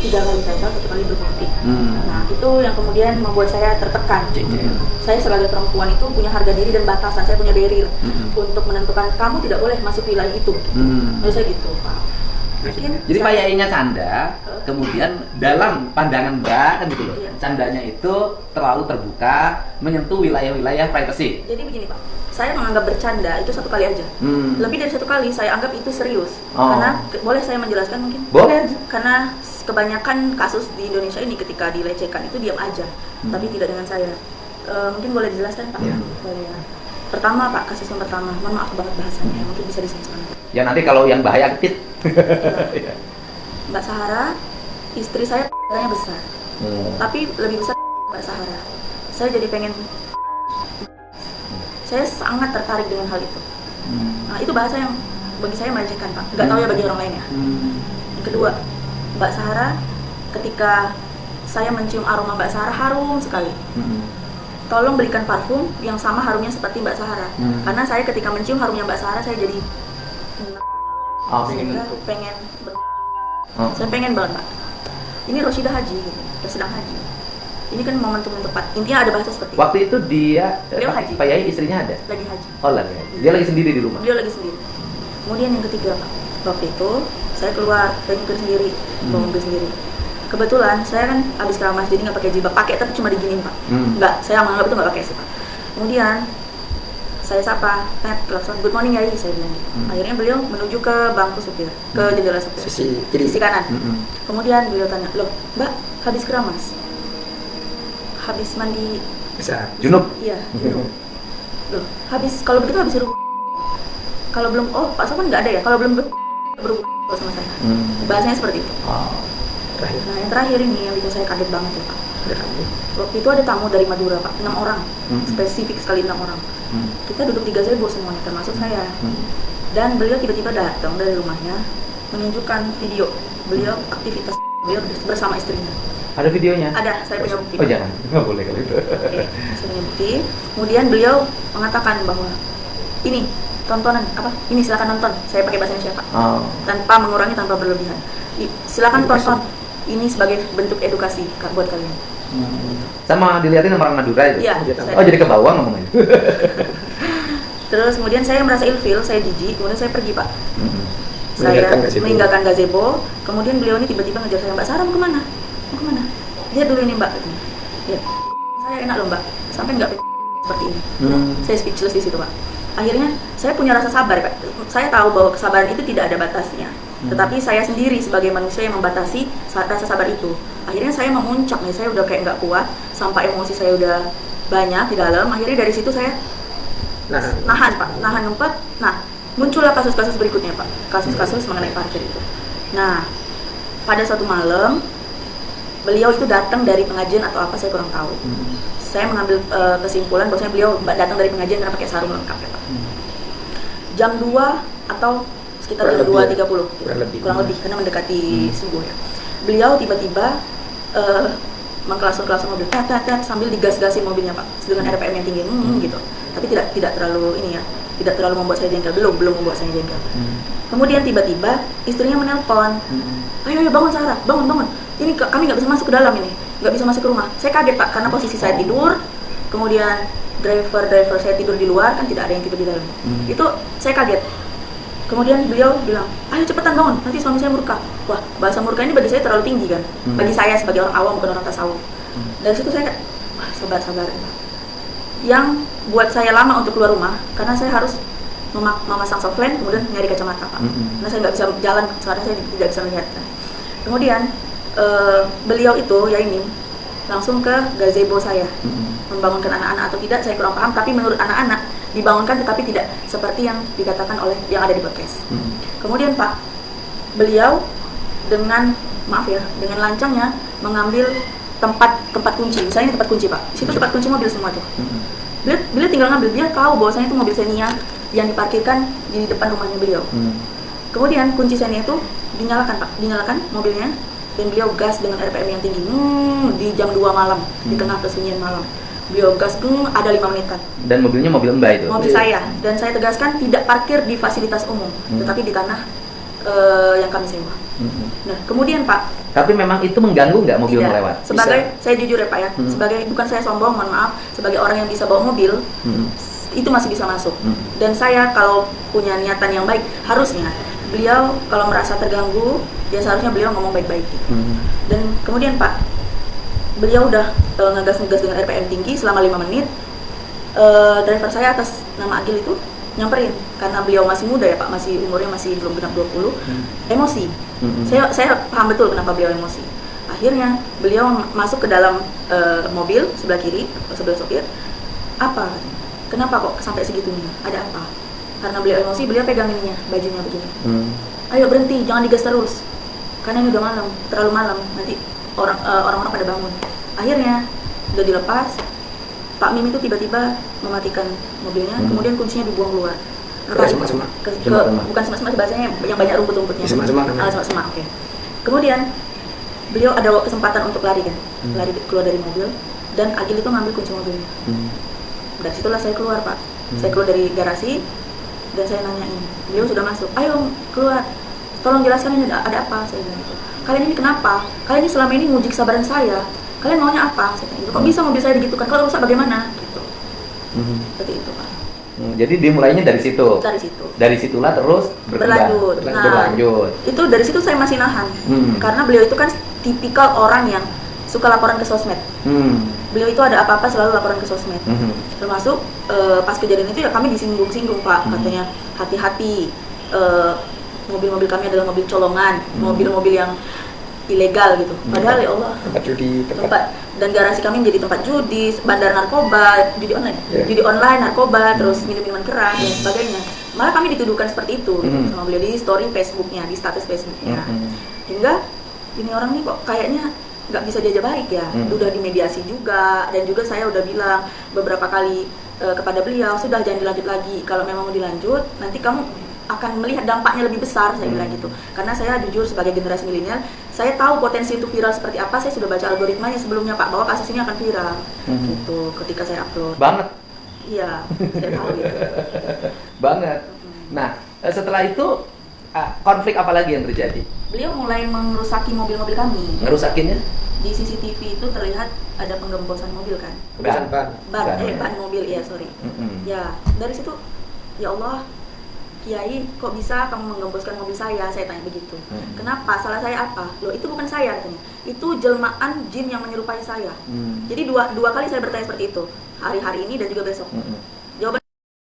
3 kali gagal, 1 kali berbukti. Nah itu yang kemudian membuat saya tertekan. Saya sebagai perempuan itu punya harga diri dan batasan, saya punya barrier untuk menentukan kamu tidak boleh masuk wilayah itu. Menurut saya gitu, Pak. Jadi Pak Yainya canda, kemudian dalam pandangan Mbak kan gitu loh, candanya itu terlalu terbuka, menyentuh wilayah-wilayah privacy. Jadi begini Pak, saya menganggap bercanda itu 1 kali aja. Lebih dari 1 kali saya anggap itu serius. Karena boleh saya menjelaskan mungkin? Boleh. Karena kebanyakan kasus di Indonesia ini ketika dilecehkan itu diam aja, tapi tidak dengan saya. Mungkin boleh dijelaskan Pak? Boleh ya. Pertama Pak, kasus yang pertama, mohon maaf banget bahasanya, mungkin bisa disensor. Ya nanti kalau yang bahaya kecil. Ya. Mbak Sahara, istri saya p***nya besar, tapi lebih besar Mbak Sahara. Saya jadi pengen, saya sangat tertarik dengan hal itu. Nah itu bahasa yang bagi saya melecehkan Pak, nggak tahu ya bagi orang lain ya. Yang kedua, Mbak Sahara, ketika saya mencium aroma Mbak Sahara harum sekali. Tolong belikan parfum yang sama harumnya seperti Mbak Sahara. Karena saya ketika mencium harumnya Mbak Sahara saya jadi saya pengen banget Pak. Ini Roshidah Haji gitu, sedang haji. Ini kan momentum yang tepat. Intinya ada bahasa seperti waktu itu dia haji. Pak Yai istrinya ada? Lagi haji. Oh lagi haji. Dia lagi sendiri di rumah? Dia lagi sendiri. Kemudian yang ketiga Pak, waktu itu saya keluar, saya nyupir sendiri, bawa mobil sendiri. Kebetulan saya kan habis keramas jadi nggak pakai jilbab, pakai tapi cuma diginiin Pak. Nggak, saya menganggap itu nggak pakai sih Pak. Kemudian saya sapa, klakson, good morning Yai, saya bilang gitu. Akhirnya beliau menuju ke bangku supir, ke jendela supir, sisi kanan. Kemudian beliau tanya, loh Mbak, habis keramas? Habis mandi? Bisa. Junub? Iya, junub. Loh, kalau begitu habis rubuh. Kalau belum, oh Pak Sofwan nggak ada ya? Kalau belum berhubung sama saya. Bahasanya seperti itu. Nah yang terakhir ini yang bikin saya kaget banget ya Pak. Waktu itu ada tamu dari Madura Pak, 6 orang, spesifik sekali 6 orang. Kita duduk di gazebo semuanya, termasuk saya. Dan beliau tiba-tiba datang dari rumahnya menunjukkan video beliau aktivitas beliau bersama istrinya. Ada videonya? Ada, saya punya bukti. Oh jangan, nggak boleh kalau itu. Oke, saya punya bukti. Kemudian beliau mengatakan bahwa ini tontonan apa? Ini silakan nonton. Saya pakai bahasa Indonesia Pak. Tanpa mengurangi, tanpa berlebihan. Silakan tonton. Ini sebagai bentuk edukasi buat kalian. Sama dilihatin sama orang Madura itu? Iya. Oh jadi ke bawah ngomongnya? Terus kemudian saya merasa ilfil, saya jijik, kemudian saya pergi Pak. Saya meninggalkan gazebo. Kemudian beliau ini tiba-tiba ngejar saya, Mbak Sarah mau kemana? Mau kemana? Lihat dulu ini Mbak. Ya, saya enak loh Mbak, sampai nggak seperti ini. Saya speechless di situ Pak. Akhirnya saya punya rasa sabar Pak. Saya tahu bahwa kesabaran itu tidak ada batasnya. Tetapi saya sendiri sebagai manusia yang membatasi rasa sabar itu. Akhirnya saya memuncak nih, saya udah kayak nggak kuat, sampai emosi saya udah banyak di dalam. Akhirnya dari situ saya nahan Pak, nahan ngumpet. Nah, muncullah kasus-kasus berikutnya Pak, kasus-kasus mengenai parkir itu. Nah, pada suatu malam, beliau itu datang dari pengajian atau apa saya kurang tahu. Saya mengambil kesimpulan bahwasanya beliau datang dari pengajian karena pakai sarung lengkap ya Pak. Jam 2 atau sekitar jam 2.30 kurang lebih karena mendekati subuh ya. Beliau tiba-tiba mengkelakson mobil, sambil digas-gasin mobilnya Pak dengan RPM yang tinggi, gitu. Tapi tidak terlalu ini ya, tidak terlalu membuat saya jengkel, belum membuat saya jengkel. Kemudian tiba-tiba istrinya menelpon, ayo bangun Sarah, bangun. Ini kami nggak bisa masuk ke dalam ini, nggak bisa masuk ke rumah. Saya kaget Pak karena posisi saya tidur, kemudian driver saya tidur di luar, kan tidak ada yang tidur di dalam. Itu saya kaget. Kemudian beliau bilang, ayo cepetan bangun, nanti suami saya murka. Wah, bahasa murka ini bagi saya terlalu tinggi kan, bagi saya sebagai orang awam, bukan orang tasawuf. Dari situ saya kayak, sabar. Yang buat saya lama untuk keluar rumah, karena saya harus memasang softland, kemudian nyari kacamata Pak. Karena saya nggak bisa jalan, sekarang saya tidak bisa melihat. Kemudian beliau itu, ya ini, langsung ke gazebo saya, membangunkan anak-anak atau tidak, saya kurang paham, tapi menurut anak-anak, dibangunkan tetapi tidak seperti yang dikatakan oleh yang ada di podcast. Kemudian Pak, beliau dengan lancangnya mengambil tempat kunci. Misalnya tempat kunci Pak, di situ tempat kunci mobil semua tuh. Beliau tinggal ngambil, dia tahu bahwasanya itu mobil Xenia yang diparkirkan di depan rumahnya beliau. Kemudian kunci Xenia itu dinyalakan mobilnya, dan beliau gas dengan RPM yang tinggi. Di jam 2 malam, di tengah kesunyian malam. Beliau gas ada 5 menitan. Dan mobilnya mobil Mbak itu? Mobil saya. Dan saya tegaskan tidak parkir di fasilitas umum, tetapi di tanah yang kami sewa. Nah, kemudian Pak, tapi memang itu mengganggu nggak mobil tidak. melewat? Sebagai, saya jujur ya Pak ya, sebagai, bukan saya sombong, mohon maaf, sebagai orang yang bisa bawa mobil, itu masih bisa masuk. Dan saya kalau punya niatan yang baik, harusnya beliau kalau merasa terganggu, ya seharusnya beliau ngomong baik-baik. Dan kemudian Pak, beliau udah ngegas-ngegas dengan RPM tinggi selama 5 menit. Driver saya atas nama Agil itu nyamperin, karena beliau masih muda ya Pak, masih umurnya masih belum genap 20, emosi. Saya paham betul kenapa beliau emosi. Akhirnya beliau masuk ke dalam mobil sebelah kiri, sebelah sopir. Apa? Kenapa kok sampai segitunya? Ada apa? Karena beliau emosi, beliau pegang ininya, bajunya begini. Ayo berhenti, jangan digas terus. Karena ini udah malam, terlalu malam, nanti orang-orang pada bangun. Akhirnya udah dilepas, Pak Mim itu tiba-tiba mematikan mobilnya, kemudian kuncinya dibuang keluar. Semak-semak. Bukan semak-semak, bahasanya yang banyak rumput-rumputnya. Semak-semak. Semak-semak, oke. Kemudian beliau ada kesempatan untuk lari kan, lari keluar dari mobil, dan Agil itu ngambil kunci mobilnya. Dari situlah saya keluar Pak. Saya keluar dari garasi dan saya nanyain, beliau sudah masuk, ayo keluar, tolong jelaskan ini ada apa, saya bilang gitu. Kalian ini kenapa? Kalian ini selama ini nguji kesabaran saya. Kalian maunya apa? Saya tanya gitu. Kok bisa mobil saya digitukan? Kalau rusak bagaimana? Gitu. Seperti itu Pak. Jadi dimulainya dari situ. Dari situ. Dari situlah terus berlanjut. Nah, berlanjut. Itu dari situ saya masih nahan. Karena beliau itu kan tipikal orang yang suka laporan ke sosmed. Beliau itu ada apa-apa selalu laporan ke sosmed. Termasuk pas kejadian itu ya kami disinggung-singgung Pak, katanya hati-hati, mobil-mobil kami adalah mobil colongan, mobil-mobil yang ilegal gitu. Padahal ya Allah, tempat judi, tempat, dan garasi kami menjadi tempat judi, bandar narkoba, judi online, judi online, narkoba, terus minum-minuman keras dan sebagainya. Malah kami dituduhkan seperti itu gitu, sama beliau di story Facebooknya, di status Facebooknya. Hingga ini orang nih kok kayaknya nggak bisa diajak baik ya. Udah dimediasi juga, dan juga saya udah bilang beberapa kali kepada beliau, sudah jangan dilanjut lagi. Kalau memang mau dilanjut, nanti kamu akan melihat dampaknya lebih besar, saya bilang gitu. Karena saya jujur sebagai generasi milenial, saya tahu potensi itu viral seperti apa. Saya sudah baca algoritmanya sebelumnya Pak, bahwa kasus ini akan viral gitu ketika saya upload. Banget. Iya, saya tahu gitu. Banget. Nah, setelah itu konflik apa lagi yang terjadi? Beliau mulai mengerusaki mobil-mobil kami. Ngerusakinnya? Di CCTV itu terlihat ada penggembosan mobil kan. Ban mobil ya, sorry. Ya, dari situ ya Allah, Kiai, kok bisa kamu menggemboskan mobil saya? Saya tanya begitu. Kenapa? Salah saya apa? Loh, itu bukan saya katanya. Itu jelmaan jin yang menyerupai saya. Jadi dua kali saya bertanya seperti itu. Hari-hari ini dan juga besok.